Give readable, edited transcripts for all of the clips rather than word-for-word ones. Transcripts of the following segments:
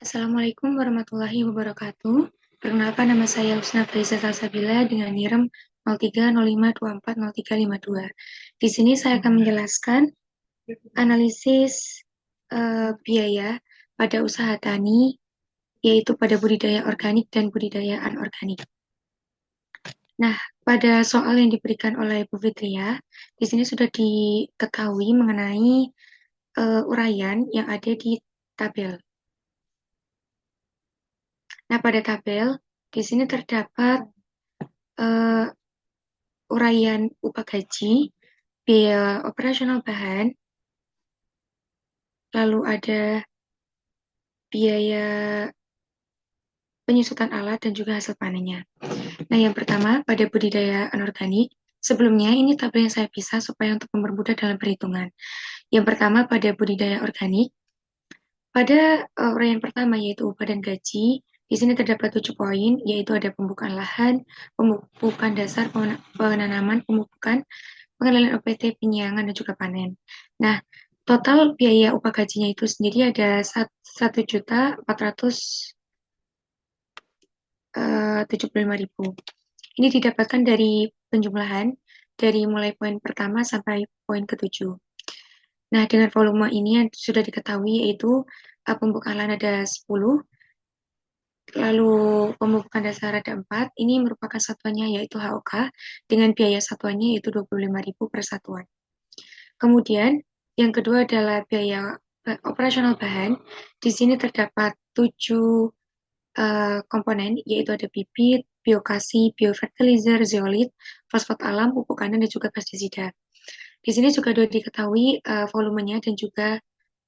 Assalamualaikum warahmatullahi wabarakatuh. Perkenalkan, nama saya Husna Faiza Salsabila dengan NIRM 0305240352. Di sini saya akan menjelaskan analisis biaya pada usaha tani, yaitu pada budidaya organik dan budidaya anorganik. Nah, pada soal yang diberikan oleh Bu Fitria, di sini sudah diketahui mengenai uraian yang ada di tabel. Nah, pada tabel di sini terdapat uh, uraian upah gaji, biaya operasional bahan, lalu ada biaya penyusutan alat dan juga hasil panennya. Nah, yang pertama pada budidaya anorganik, sebelumnya ini tabel yang saya pisah supaya untuk mempermudah dalam perhitungan. Yang pertama pada budidaya organik, pada uraian pertama yaitu upah dan gaji, di sini terdapat 7 poin, yaitu ada pembukaan lahan, pemupukan dasar, penanaman, pemupukan, pengendalian OPT, penyiangan, dan juga panen. Nah, total biaya upah gajinya itu sendiri ada 1.475.000. Ini didapatkan dari penjumlahan dari mulai poin pertama sampai poin ketujuh. Nah, dengan volume ini yang sudah diketahui yaitu pembukaan lahan ada 10, lalu pemupukan dasar ada 4, ini merupakan satuannya yaitu HOK, dengan biaya satuannya yaitu 25.000 per satuan. Kemudian, yang kedua adalah biaya operasional bahan. Di sini terdapat 7 komponen, yaitu ada bibit, biokasi, biofertilizer, zeolit, fosfat alam, pupuk kandang, dan juga pestisida. Di sini juga sudah diketahui volumenya dan juga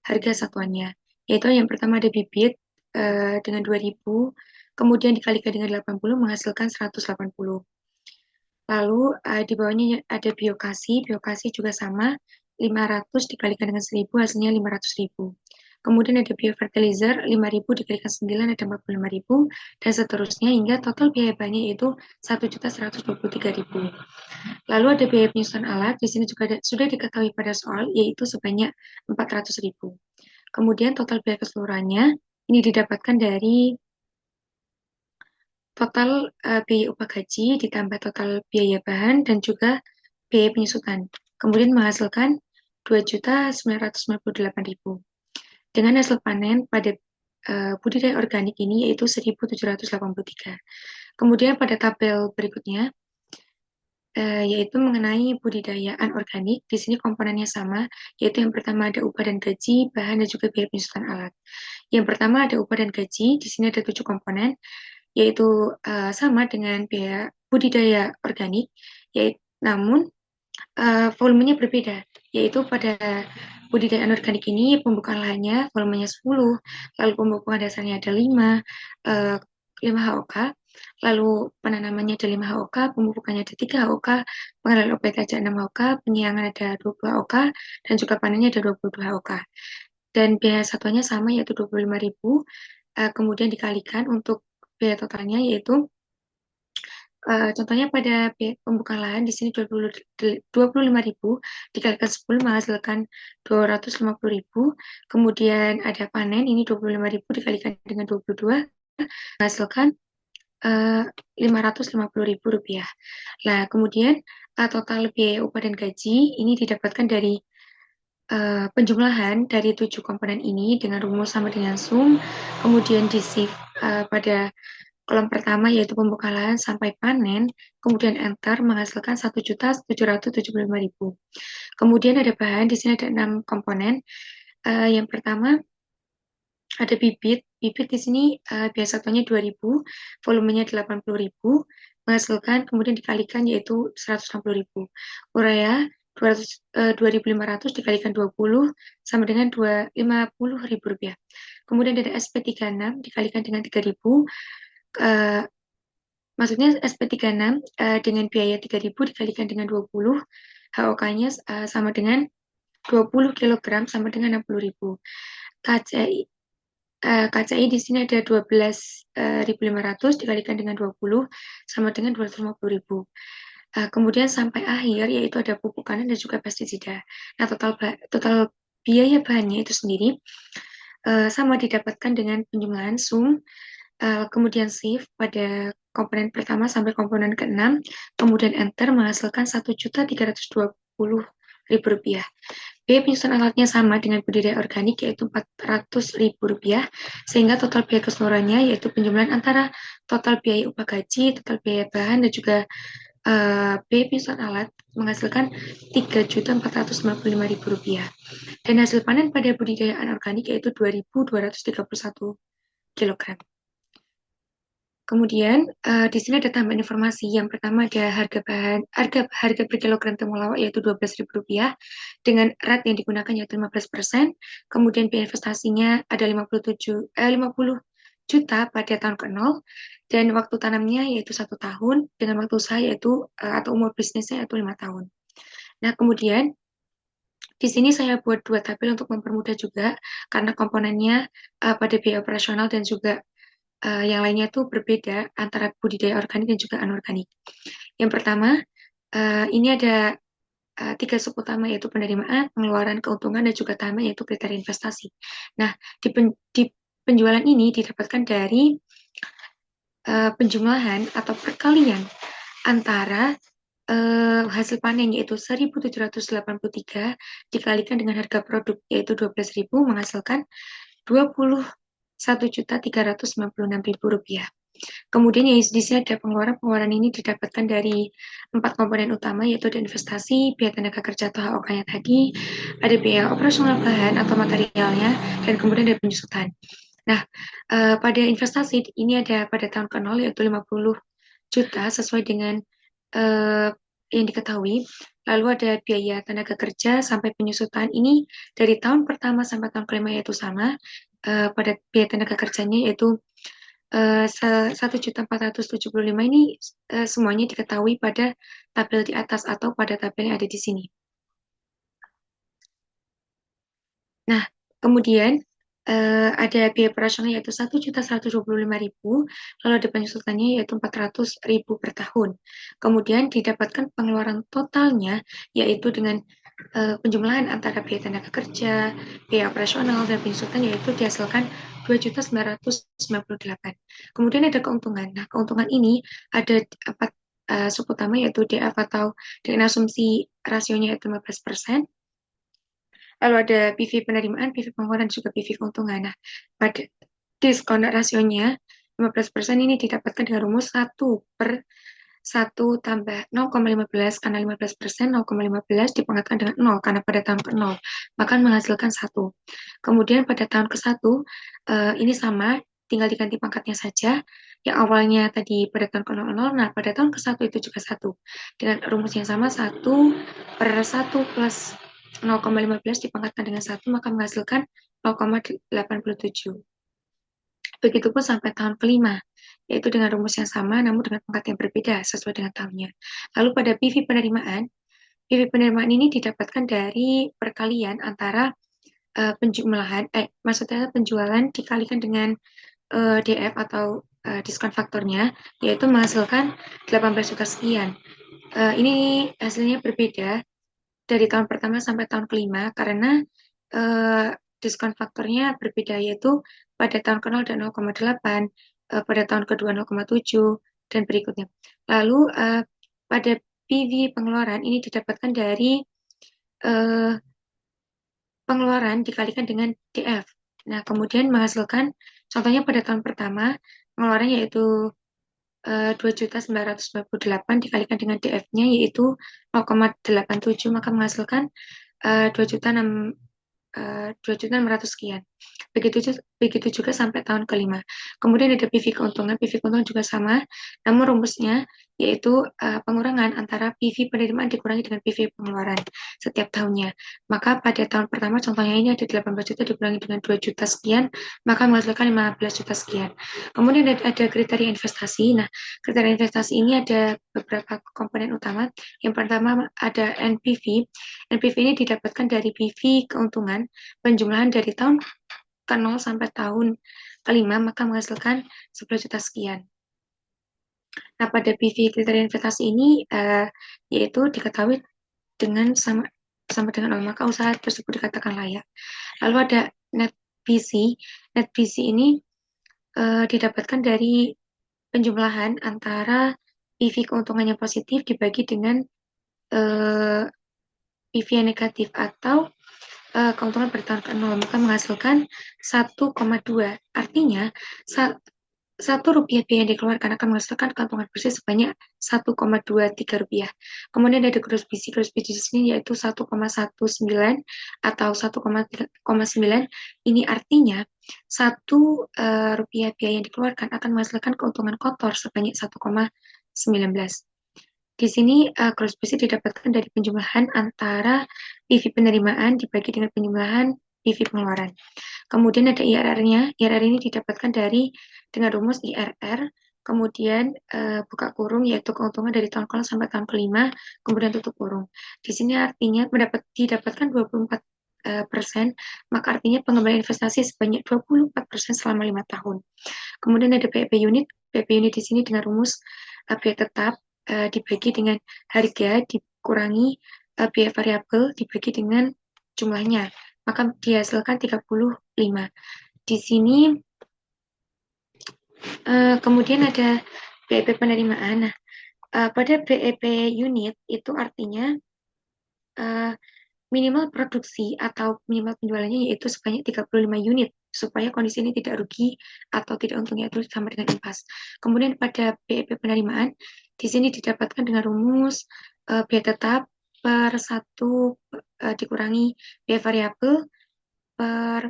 harga satuannya, yaitu yang pertama ada bibit dengan 2.000, kemudian dikalikan dengan 80 menghasilkan 180. Lalu di bawahnya ada biokasi, biokasi juga sama, 500 dikalikan dengan 1.000 hasilnya 500.000. Kemudian ada biofertilizer, 5.000 dikalikan 9 ada 45.000, dan seterusnya hingga total biaya bahannya itu 1.123.000. Lalu ada biaya penyusutan alat, di sini juga sudah diketahui pada soal, yaitu sebanyak 400.000. Kemudian total biaya keseluruhannya ini didapatkan dari total biaya upah gaji ditambah total biaya bahan dan juga biaya penyusutan. Kemudian menghasilkan 2.998.000. Dengan hasil panen pada budidaya organik ini yaitu 1.783. Kemudian pada tabel berikutnya yaitu mengenai budidaya anorganik. Di sini komponennya sama, yaitu yang pertama ada upah dan gaji, bahan dan juga biaya penyusutan alat. Yang pertama ada upah dan gaji, di sini ada 7 komponen, yaitu sama dengan biaya budidaya organik, yaitu namun volumenya berbeda, yaitu pada budidaya anorganik ini pembukaan lahannya volumenya 10, lalu pembukaan dasarnya ada 5, 5 HOK, lalu penanamannya ada 5 HOK, pemupukannya ada 3 HOK, pengenalan OPT ada 6 HOK, penyiangan ada 20 HOK, dan juga panennya ada 22 HOK. Dan biaya satuannya sama yaitu 25.000, kemudian dikalikan untuk biaya totalnya yaitu contohnya pada pembukaan lahan di sini 25.000 dikalikan 10 menghasilkan 250.000. Kemudian ada panen ini 25.000 dikalikan dengan 22 menghasilkan 550.000 rupiah. Nah, kemudian total biaya upah dan gaji ini didapatkan dari penjumlahan dari 7 komponen ini dengan rumus sama dengan sum, kemudian di shift pada kolom pertama yaitu pembukaan lahan sampai panen, kemudian enter menghasilkan 1.775.000. Kemudian ada bahan, di sini ada 6 komponen. Yang pertama ada bibit, bibit di sini biasa satunya 2.000, volumenya 80.000, menghasilkan kemudian dikalikan yaitu 160.000. Urea 2.500 dikalikan 20 sama dengan 50.000 rupiah. Kemudian ada SP36 dikalikan dengan 3.000, maksudnya SP36 dengan biaya 3.000 dikalikan dengan 20, HOK-nya sama dengan 20 kg sama dengan 60.000. KCI KCI di sini ada 12.500 dikalikan dengan 20 sama dengan 250.000. Kemudian sampai akhir yaitu ada pupuk kandang dan juga pestisida. Nah, total biaya bahannya itu sendiri sama didapatkan dengan penjumlahan sum, kemudian shift pada komponen pertama sampai komponen ke-6, kemudian enter menghasilkan Rp1.320.000. Biaya penyusunan alatnya sama dengan budidaya organik yaitu Rp400.000, sehingga total biaya keseluruhannya yaitu penjumlahan antara total biaya upah gaji, total biaya bahan, dan juga biaya penyusunan alat menghasilkan Rp3.455.000. Dan hasil panen pada budidaya anorganik yaitu 2.231 kg. Kemudian di sini ada tambahan informasi. Yang pertama ada harga per kilogram temulawak yaitu Rp12.000 dengan rate yang digunakan yaitu 15%. Kemudian biaya investasinya ada 50 juta pada tahun ke-0 dan waktu tanamnya yaitu 1 tahun dengan waktu usaha yaitu atau umur bisnisnya yaitu 5 tahun. Nah, kemudian di sini saya buat 2 tabel untuk mempermudah juga karena komponennya pada biaya operasional dan juga yang lainnya itu berbeda antara budidaya organik dan juga anorganik. Yang pertama, ini ada 3 sub utama yaitu penerimaan, pengeluaran, keuntungan, dan juga tambahan yaitu kriteria investasi. Nah, di penjualan ini didapatkan dari penjumlahan atau perkalian antara hasil panen yaitu 1.783 dikalikan dengan harga produk yaitu 12.000 menghasilkan Rp21.396.000. Kemudian ya di sini ada pengeluaran ini didapatkan dari 4 komponen utama yaitu ada investasi, biaya tenaga kerja atau HOK-nya tadi, ada biaya operasional bahan atau materialnya, dan kemudian ada penyusutan. Nah, pada investasi ini ada pada tahun ke-0 yaitu 50 juta sesuai dengan yang diketahui. Lalu ada biaya tenaga kerja sampai penyusutan ini dari tahun pertama sampai tahun kelima yaitu sama. Pada biaya tenaga kerjanya yaitu 1.475 ini semuanya diketahui pada tabel di atas atau pada tabel yang ada di sini. Nah, kemudian ada biaya operasional yaitu 1.125.000, lalu ada penyusutannya yaitu 400.000 per tahun. Kemudian didapatkan pengeluaran totalnya yaitu dengan penjumlahan antara biaya tenaga kerja, biaya operasional, dan penyusutan yaitu dihasilkan 2.998. Kemudian ada keuntungan. Nah, keuntungan ini ada 4 sub utama yaitu DF atau dengan asumsi rasionya yaitu 15%. Lalu ada PV penerimaan, PV pengeluaran, juga PV keuntungan. Nah, pada diskon rasionya 15% ini didapatkan dengan rumus 1 per 1 tambah 0,15 karena 15%, 0,15 dipangkatkan dengan 0 karena pada tahun ke-0, maka menghasilkan 1. Kemudian pada tahun ke-1 ini sama, tinggal diganti pangkatnya saja. Yang awalnya tadi pada tahun ke-0, nah pada tahun ke-1 itu juga 1. Dengan rumus yang sama 1 per 1 plus 0,15 dipangkatkan dengan 1 maka menghasilkan 0,87. Begitupun sampai tahun kelima, yaitu dengan rumus yang sama namun dengan pangkat yang berbeda sesuai dengan tahunnya. Lalu pada PV penerimaan ini didapatkan dari perkalian antara maksudnya penjualan dikalikan dengan DF atau diskon faktornya, yaitu menghasilkan 18 juta sekian. Ini hasilnya berbeda dari tahun pertama sampai tahun kelima karena diskon faktornya berbeda yaitu pada tahun ke-0 ada 0,8, pada tahun kedua 0,7 dan berikutnya. Lalu pada PV pengeluaran ini didapatkan dari pengeluaran dikalikan dengan DF. Nah, kemudian menghasilkan contohnya pada tahun pertama pengeluaran yaitu 2.998 dikalikan dengan DF-nya yaitu 0,87 maka menghasilkan 2.600 sekian. Begitu juga sampai tahun kelima. Kemudian ada PV keuntungan. PV keuntungan juga sama, namun rumusnya yaitu pengurangan antara PV penerimaan dikurangi dengan PV pengeluaran setiap tahunnya. Maka pada tahun pertama contohnya ini ada 18 juta dikurangi dengan 2 juta sekian, maka menghasilkan 15 juta sekian. Kemudian ada kriteria investasi. Nah, kriteria investasi ini ada beberapa komponen utama. Yang pertama ada NPV. NPV ini didapatkan dari PV keuntungan penjumlahan dari tahun ke-0 sampai tahun kelima, maka menghasilkan 11 juta sekian. Nah, pada PV kriteria investasi ini yaitu diketahui dengan sama dengan nol, maka usaha tersebut dikatakan layak. Lalu ada net BC. Net BC ini didapatkan dari penjumlahan antara PV keuntungannya positif dibagi dengan PV yang negatif atau keuntungan bertahan ke nol, maka menghasilkan 1,2. Artinya, Rp1 biaya yang dikeluarkan akan menghasilkan keuntungan bersih sebanyak Rp1,23. Kemudian ada gross BC. Gross BC di sini yaitu 1,19 atau 1,9. Ini artinya Rp1 biaya yang dikeluarkan akan menghasilkan keuntungan kotor sebanyak 1,19. Di sini gross BC didapatkan dari penjumlahan antara PV penerimaan dibagi dengan penjumlahan PV pengeluaran. Kemudian ada IRR-nya. IRR ini didapatkan dengan rumus IRR, kemudian buka kurung yaitu keuntungan dari tahun ke-0 sampai tahun ke-5, kemudian tutup kurung. Di sini artinya didapatkan 24%, maka artinya pengembalian investasi sebanyak 24% selama 5 tahun. Kemudian ada BEP unit. BEP unit di sini dengan rumus biaya tetap dibagi dengan harga dikurangi biaya variabel dibagi dengan jumlahnya, maka dihasilkan 35. Di sini kemudian ada BEP penerimaan. Nah, pada BEP unit itu artinya minimal produksi atau minimal penjualannya yaitu sebanyak 35 unit supaya kondisi ini tidak rugi atau tidak untungnya itu sama dengan impas. Kemudian pada BEP penerimaan di sini didapatkan dengan rumus biaya tetap per 1 dikurangi biaya variabel per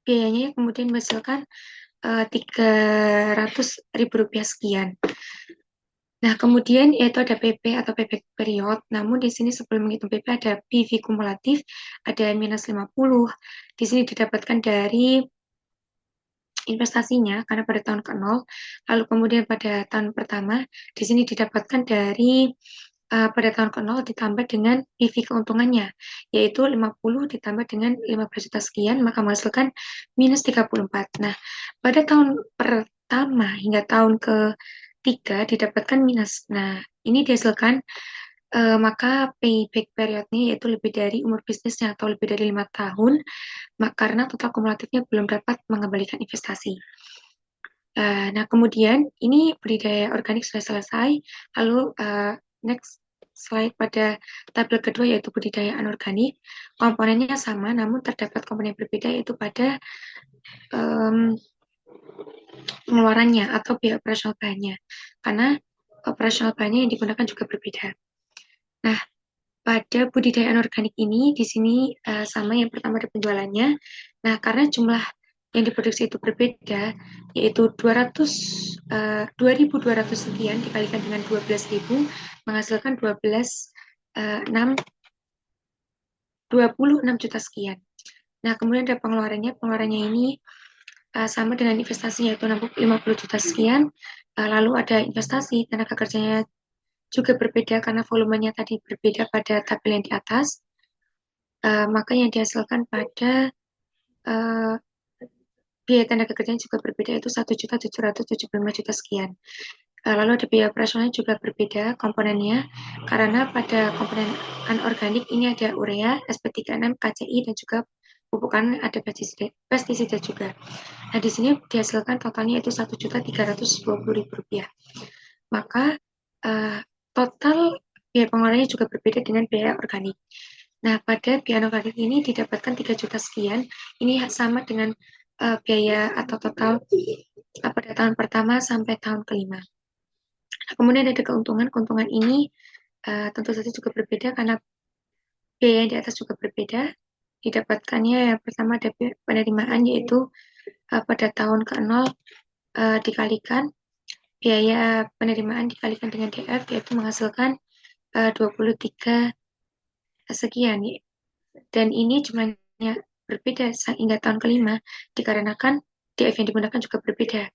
biayanya kemudian menghasilkan Rp300.000 sekian. Nah, kemudian yaitu ada PP atau payback period. Namun di sini sebelum menghitung PP ada PV kumulatif, ada minus 50. Di sini didapatkan dari investasinya karena pada tahun ke-0. Lalu kemudian pada tahun pertama, di sini didapatkan dari pada tahun ke-0 ditambah dengan PV keuntungannya, yaitu 50 ditambah dengan 15 juta sekian, maka menghasilkan minus 34. Nah, pada tahun pertama hingga tahun ke-3 didapatkan minus. Nah, ini dihasilkan maka payback periodnya yaitu lebih dari umur bisnisnya atau lebih dari 5 tahun, karena total kumulatifnya belum dapat mengembalikan investasi. Nah, kemudian ini budidaya organik sudah selesai. Lalu next slide pada tabel kedua yaitu budidaya anorganik. Komponennya sama, namun terdapat komponen berbeda yaitu pada pengeluarannya atau biaya operasional bahannya. Karena operasional bahannya yang digunakan juga berbeda. Nah, pada budidaya anorganik ini di sini sama, yang pertama ada penjualannya. Nah, karena jumlah yang diproduksi itu berbeda, yaitu 2.200 sekian dikalikan dengan 12.000 menghasilkan 26 juta sekian. Nah, kemudian ada pengeluarannya. Pengeluarannya ini sama dengan investasinya yaitu 50 juta sekian. Lalu ada investasi, tenaga kerjanya juga berbeda karena volumenya tadi berbeda pada tabel yang di atas. Maka yang dihasilkan pada biaya tenaga kerjanya juga berbeda, yaitu 1.775 juta sekian. Lalu ada biaya operasionalnya juga berbeda komponennya, karena pada komponen anorganik ini ada urea, SP36, KCI, dan juga pupukan ada pestisida juga. Nah, di sini dihasilkan totalnya itu Rp1.320.000. Maka total biaya pengeluarannya juga berbeda dengan biaya organik. Nah, pada biaya anorganik ini didapatkan 3 juta sekian. Ini sama dengan biaya atau total pada tahun pertama sampai tahun kelima. Nah, kemudian ada keuntungan. Keuntungan ini tentu saja juga berbeda karena biaya yang di atas juga berbeda. Didapatkannya yang pertama ada penerimaan yaitu pada tahun ke-0 dikalikan biaya penerimaan dikalikan dengan DF yaitu menghasilkan 23 sekian. Dan ini jumlahnya berbeda hingga tahun kelima dikarenakan DF yang digunakan juga berbeda,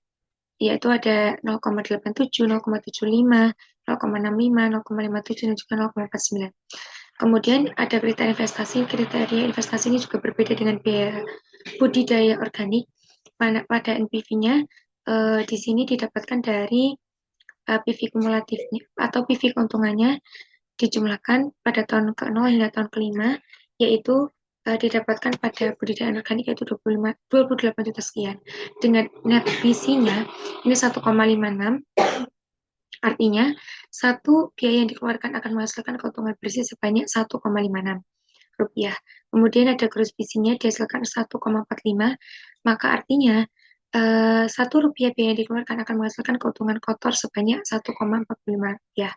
yaitu ada 0,87, 0,75, 0,65, 0,57, dan juga 0,49. Kemudian ada kriteria investasi. Kriteria investasi ini juga berbeda dengan biaya budidaya organik. Pada NPV-nya di sini didapatkan dari PV kumulatifnya atau PV keuntungannya dijumlahkan pada tahun ke-0 hingga tahun ke-5, yaitu didapatkan pada budidaya anorganik yaitu 28 juta sekian. Dengan net BC-nya ini 1,56, artinya satu biaya yang dikeluarkan akan menghasilkan keuntungan bersih sebanyak 1,56 rupiah. Kemudian ada gross BC-nya dihasilkan 1,45, maka artinya 1 rupiah biaya yang dikeluarkan akan menghasilkan keuntungan kotor sebanyak 1,45 rupiah.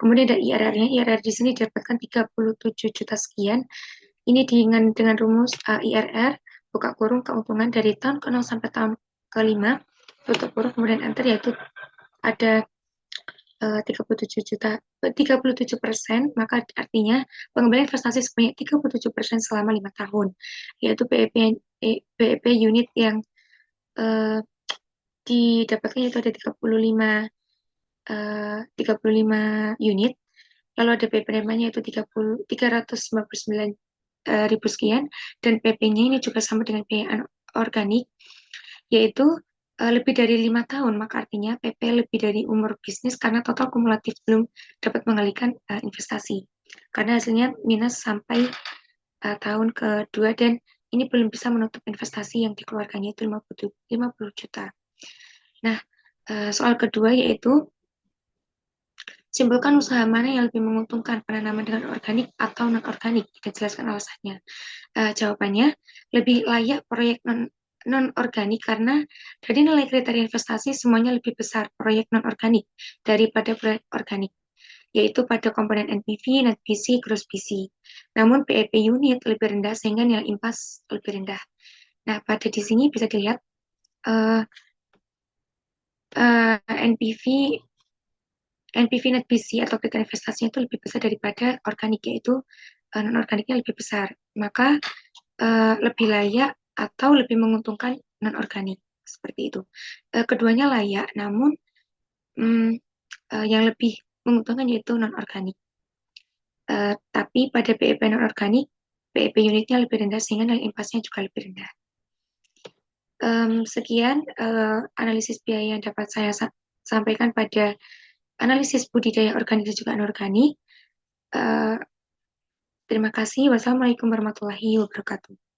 Kemudian ada IRR-nya, IRR di sini didapatkan 37 juta sekian. Ini dengan rumus IRR, buka kurung keuntungan dari tahun ke-0 sampai tahun ke-5, tutup kurung, kemudian enter, yaitu ada 37%, maka artinya pengembalian investasi sebanyak 37% selama 5 tahun, yaitu BEP unit yang didapatkan itu ada 35 unit, lalu ada PP nya itu 399 ribu sekian, dan PP-nya ini juga sama dengan biaya organik, yaitu lebih dari 5 tahun, maka artinya PP lebih dari umur bisnis karena total kumulatif belum dapat mengalihkan investasi. Karena hasilnya minus sampai tahun kedua, dan ini belum bisa menutup investasi yang dikeluarkannya itu 50 juta. Nah, soal kedua yaitu simpulkan usaha mana yang lebih menguntungkan, penanaman dengan organik atau non-organik. Kita jelaskan alasannya. Jawabannya, lebih layak proyek non-organik karena dari nilai kriteria investasi semuanya lebih besar proyek non-organik daripada proyek organik, yaitu pada komponen NPV, net BC, gross BC. Namun BEP unit lebih rendah sehingga nilai impas lebih rendah. Nah, pada di sini bisa dilihat NPV net BC atau kriteria investasinya itu lebih besar daripada organik, yaitu non-organiknya lebih besar. Maka lebih layak atau lebih menguntungkan non-organik, seperti itu. Keduanya layak, namun yang lebih menguntungkan yaitu non-organik. Tapi pada BEP non-organik, BEP unitnya lebih rendah sehingga nilai impasnya juga lebih rendah. Sekian analisis biaya yang dapat saya sampaikan pada analisis budidaya organik dan juga anorganik. Terima kasih. Wassalamualaikum warahmatullahi wabarakatuh.